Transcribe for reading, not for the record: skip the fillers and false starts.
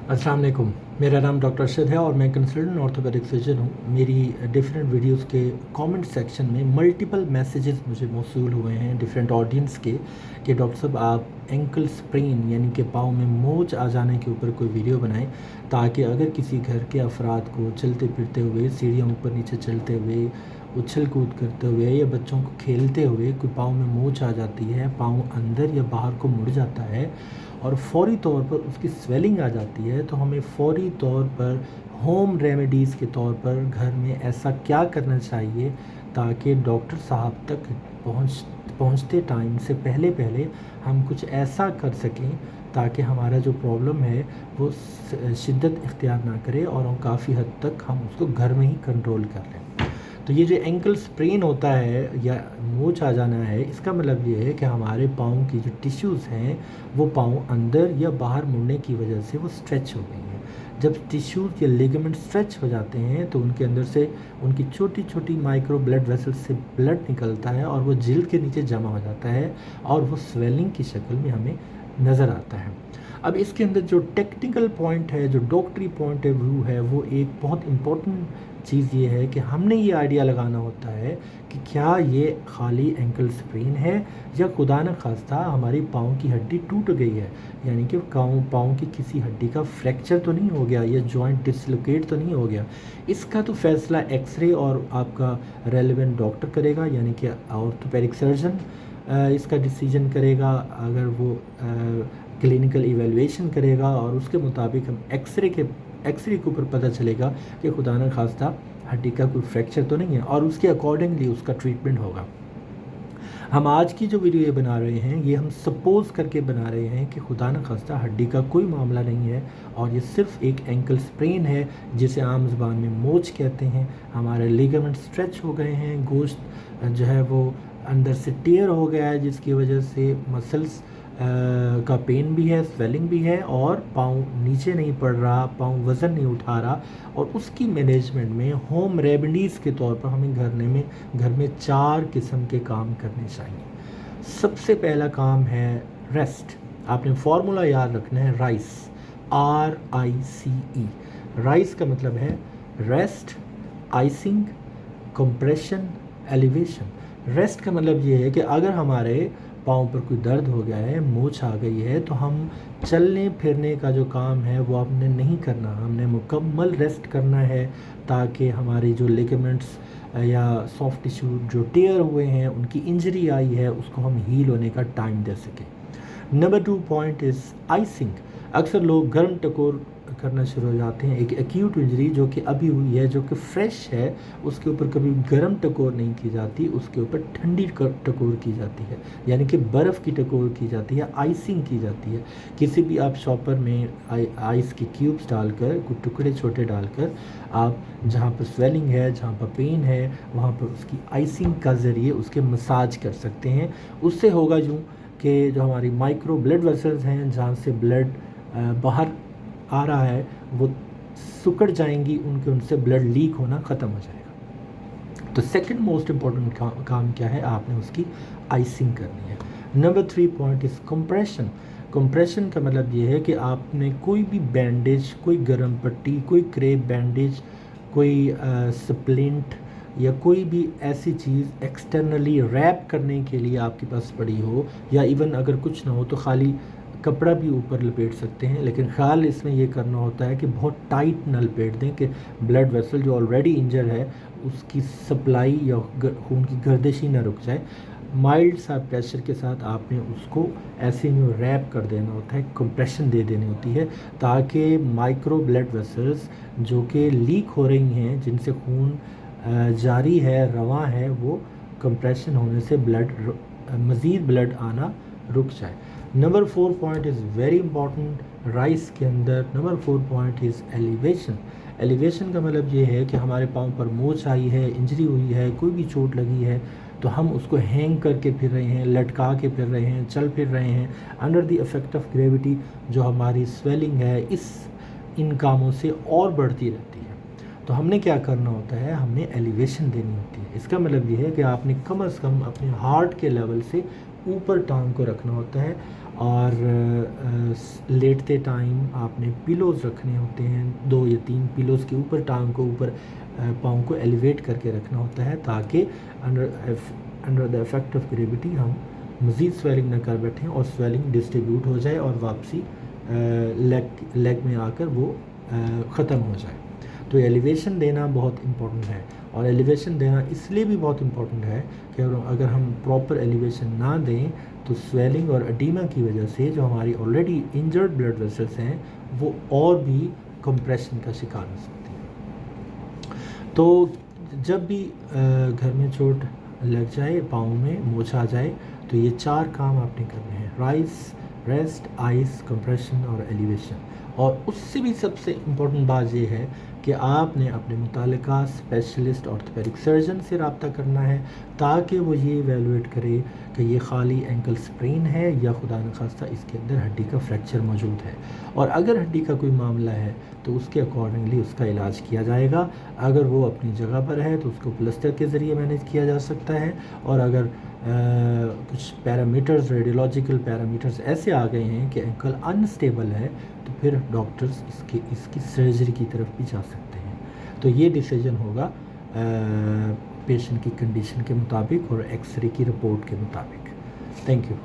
अस्सलाम वालेकुम। मेरा नाम डॉक्टर अरशद है और मैं कंसल्टेंट ऑर्थोपेडिक सर्जन हूँ। मेरी डिफरेंट वीडियोस के कमेंट सेक्शन में मल्टीपल मैसेजेस मुझे मौसूल हुए हैं डिफरेंट ऑडियंस के कि डॉक्टर साहब आप एंकल स्प्रेन यानी कि पाँव में मोच आ जाने के ऊपर कोई वीडियो बनाएं ताकि अगर किसी घर के अफराद को चलते फिरते हुए, सीढ़ियाँ ऊपर नीचे चलते हुए, उछल कूद करते हुए या बच्चों को खेलते हुए कोई पाँव में मोच आ जाती है, पाँव अंदर या बाहर को मुड़ जाता है और फौरी तौर पर उसकी स्वेलिंग आ जाती है, तो हमें फौरी तौर पर होम रेमेडीज़ के तौर पर घर में ऐसा क्या करना चाहिए ताकि डॉक्टर साहब तक पहुंचते टाइम से पहले पहले हम कुछ ऐसा कर सकें ताकि हमारा जो प्रॉब्लम है वो शिद्दत इख्तियार ना करे और हम काफ़ी हद तक हम उसको घर में ही कंट्रोल कर लें। तो ये जो एंकल स्प्रेन होता है या मोच आ जाना है, इसका मतलब ये है कि हमारे पाँव की जो टिश्यूज़ हैं वो पाँव अंदर या बाहर मुड़ने की वजह से वो स्ट्रेच हो गई हैं। जब टिश्यूज़ या लिगामेंट स्ट्रेच हो जाते हैं तो उनके अंदर से उनकी छोटी छोटी माइक्रो ब्लड वेसल्स से ब्लड निकलता है और वो जिल्द के नीचे जमा हो जाता है और वो स्वेलिंग की शक्ल में हमें नज़र आता है। अब इसके अंदर जो टेक्निकल पॉइंट है, जो डॉक्टरी पॉइंट ऑफ व्यू है, वो एक बहुत इम्पोर्टेंट चीज़ ये है कि हमने ये आइडिया लगाना होता है कि क्या ये खाली एंकल स्प्रेन है या खुदा न खास्ता हमारी पाँव की हड्डी टूट गई है, यानी कि पाँव की किसी हड्डी का फ्रैक्चर तो नहीं हो गया या जॉइंट डिसलोकेट तो नहीं हो गया। इसका तो फैसला एक्सरे और आपका रेलेवेंट डॉक्टर करेगा, यानी कि ऑर्थोपेडिक सर्जन इसका डिसीजन करेगा। अगर वो क्लिनिकल इवैल्यूएशन करेगा और उसके मुताबिक हम एक्सरे के ऊपर पता चलेगा कि खुदा न खास्ता हड्डी का कोई फ्रैक्चर तो नहीं है और उसके अकॉर्डिंगली उसका ट्रीटमेंट होगा। हम आज की जो वीडियो ये बना रहे हैं ये हम सपोज़ करके बना रहे हैं कि खुदा न खास्ता हड्डी का कोई मामला नहीं है और ये सिर्फ एक एंकल स्प्रेन है जिसे आम ज़बान में मोच कहते हैं। हमारे लिगामेंट स्ट्रेच हो गए हैं, गोश्त जो है वो अंदर से टेयर हो गया है जिसकी वजह से मसल्स का पेन भी है, स्वेलिंग भी है और पाँव नीचे नहीं पड़ रहा, पाँव वज़न नहीं उठा रहा और उसकी मैनेजमेंट में होम रेमेडीज़ के तौर पर हमें घर में 4 किस्म के काम करने चाहिए। सबसे पहला काम है रेस्ट। आपने फार्मूला याद रखना है राइस, RICE। राइस का मतलब है rest, icing, compression, elevation. Rest का मतलब ये है कि अगर हमारे पाँव पर कोई दर्द हो गया है, मोच आ गई है, तो हम चलने फिरने का जो काम है वो हमने नहीं करना, हमने मुकम्मल रेस्ट करना है ताकि हमारी जो लिगामेंट्स या सॉफ्ट टिश्यू जो टेयर हुए हैं, उनकी इंजरी आई है, उसको हम हील होने का टाइम दे सकें। Number 2 point is icing. अक्सर लोग गर्म टकोर करना शुरू हो जाते हैं। एक एक्यूट इंजरी जो कि अभी हुई है, जो कि फ्रेश है, उसके ऊपर कभी गर्म टकोर नहीं की जाती, उसके ऊपर ठंडी टकोर की जाती है, यानी कि बर्फ़ की टकोर की जाती है, आइसिंग की जाती है। किसी भी आप शॉपर में आइस के क्यूब्स डालकर, कुछ टुकड़े छोटे डालकर, आप जहाँ पर स्वेलिंग है, जहाँ पर पेन है, वहाँ पर उसकी आइसिंग का ज़रिए उसके मसाज कर सकते हैं। उससे होगा यूँ कि जो हमारी माइक्रो ब्लड वेसल्स हैं, जहाँ से ब्लड बाहर आ रहा है, वो सिकुड़ जाएंगी, उनसे ब्लड लीक होना ख़त्म हो जाएगा। तो सेकंड मोस्ट इम्पॉर्टेंट काम क्या है, आपने उसकी आइसिंग करनी है। Number 3 point is compression. Compression का मतलब ये है कि आपने कोई भी बैंडेज, कोई गर्म पट्टी, कोई क्रेप बैंडेज, कोई स्प्लिंट या कोई भी ऐसी चीज़ एक्सटर्नली रैप करने के लिए आपके पास पड़ी हो, या इवन अगर कुछ ना हो तो खाली कपड़ा भी ऊपर लपेट सकते हैं, लेकिन ख्याल इसमें ये करना होता है कि बहुत टाइट न लपेट दें कि ब्लड वेसल जो ऑलरेडी इंजर है उसकी सप्लाई या खून की गर्दिश ही ना रुक जाए। माइल्ड सा प्रेशर के साथ आपने उसको ऐसे ही रैप कर देना होता है, कंप्रेशन दे देनी होती है ताकि माइक्रो ब्लड वेसल्स जो कि लीक हो रही हैं, जिनसे खून जारी है, रवां है, वो कंप्रेशन होने से मज़ीद ब्लड आना रुक जाए। Number 4 point is very important rice के अंदर। Number 4 point is elevation. Elevation का मतलब ये है कि हमारे पाँव पर मोच आई है, इंजरी हुई है, कोई भी चोट लगी है, तो हम उसको हैंग करके फिर रहे हैं, लटका के फिर रहे हैं, चल फिर रहे हैं under the effect of gravity. जो हमारी स्वेलिंग है इन कामों से और बढ़ती रहती है। तो हमने क्या करना होता है, हमने एलिवेशन देनी होती है। इसका मतलब ये है कि आपने कम से कम अपने हार्ट के लेवल से ऊपर टांग को रखना होता है اور لیٹتے ٹائم آپ نے پیلوز رکھنے ہوتے ہیں، 2 یا 3 پیلوز کے اوپر ٹانگ کو اوپر پاؤں کو ایلیویٹ کر کے رکھنا ہوتا ہے تاکہ under the effect of gravity ہم مزید سویلنگ نہ کر بیٹھیں اور سویلنگ ڈسٹریبیوٹ ہو جائے اور واپسی لیگ میں آ کر وہ ختم ہو جائے۔ تو ایلیویشن دینا بہت امپورٹنٹ ہے، اور ایلیویشن دینا اس لیے بھی بہت امپورٹنٹ ہے کہ اگر ہم پراپر ایلیویشن نہ دیں تو سویلنگ اور اڈیما کی وجہ سے جو ہماری آلریڈی انجرڈ بلڈ ویسلس ہیں وہ اور بھی کمپریشن کا شکار ہو سکتی ہیں۔ تو جب بھی گھر میں چوٹ لگ جائے، پاؤں میں موچ آ جائے، تو یہ 4 کام آپ نے کرنے ہیں: ریسٹ، آئس کمپریشن اور ایلیویشن۔ اور اس سے بھی سب سے امپورٹنٹ بات یہ ہے کہ آپ نے اپنے متعلقہ اسپیشلسٹ آرتھوپیڈک سرجن سے رابطہ کرنا ہے تاکہ وہ یہ ایویلویٹ کرے کہ یہ خالی اینکل سپرین ہے یا خدا نخواستہ اس کے اندر ہڈی کا فریکچر موجود ہے، اور اگر ہڈی کا کوئی معاملہ ہے تو اس کے اکارڈنگلی اس کا علاج کیا جائے گا۔ اگر وہ اپنی جگہ پر ہے تو اس کو پلسٹر کے ذریعے مینیج کیا جا سکتا ہے، اور اگر کچھ پیرامیٹرز، ریڈیولوجیکل پیرامیٹرز ایسے آ گئے ہیں کہ اینکل انسٹیبل ہے تو پھر ڈاکٹرز اس کی سرجری کی طرف بھی جا سکتے ہیں۔ تو یہ ڈیسیجن ہوگا پیشنٹ کی کنڈیشن کے مطابق اور ایکس رے کی رپورٹ کے مطابق۔ Thank you.